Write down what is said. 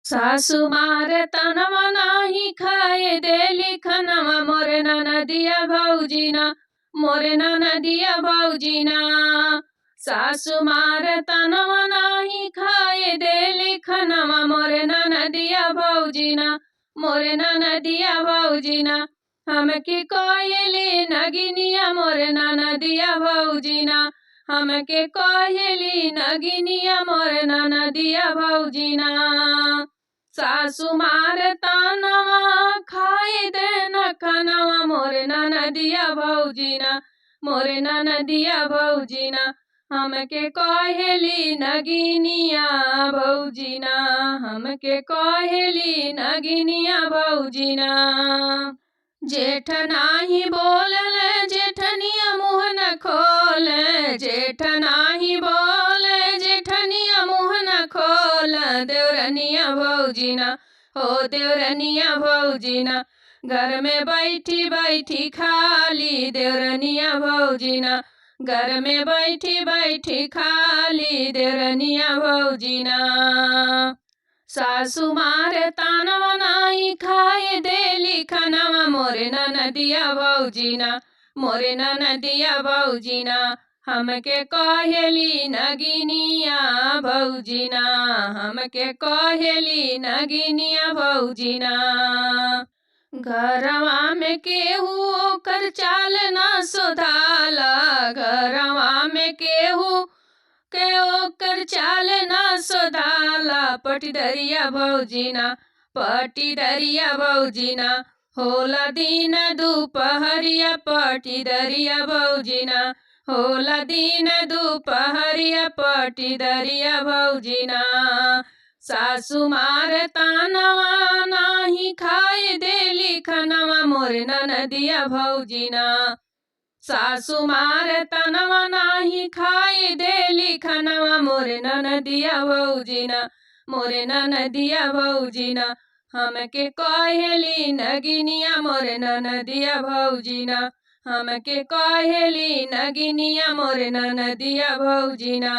सासु मारे तनवा नाही खाए देली खनवा मोरे ननदिया भौजीना मोरे ननदिया भौजीना। सासु मारे तनवा नाही खाए देली खनवा मोरे ननदिया भौजीना मोरे ननदिया भौजीना। हमके कोयली नगिनिया मोरे ननदिया भौजीना हमके कोयली नगिनिया मोरे ननदिया भौजीना। सासु मारे तानवा खाए देना खनवा मोरे ननदिया भौजीना मोरे ननदिया भौजीना। हमके कोयली नगिनिया भौजीना हमके कोयली नगिनिया भौजीना। जेठ नाही बोलले जेठनिया मुँह न खोले जेठ नाही बोले जेठनिया मुँह न खोल। देवरनिया भौजीना हो देवरनिया भौजीना घर में बैठी बैठी खाली देवरनिया भौजीना घर में बैठी बैठी खाली देवरनिया भौजीना। सासु मारे तानवा नाही खाए देली खनवा मोरे ननदिया भौजीना मोरे ननदिया भौजीना। हमके कोयली नगिनिया भौजीना हमके कोयली नगिनिया भौजीना। घरवा में केहू ओकर चाल ना सोधाला घरवा में केहू के ओकर चाल ना सोधाला। पटीदरिया भौजीना पटीदरिया भौजीना होला दिन दुपहरिया पटीदरिया भौजीना होला दिन दुपहरिया पटीदरिया भौजीना। सासु मारे तानवा नाही खाए देली खनवा मोरे ननदिया भौजीना सासु मारे तनवा नाही खाए देली खनवा मोरे ननदिया भौजीना मोरे ननदिया भौजीना। हमके कोयली नगिनिया मोरे ननदिया भौजीना हमके कोयली नगिनिया मोरे ननदिया भौजीना।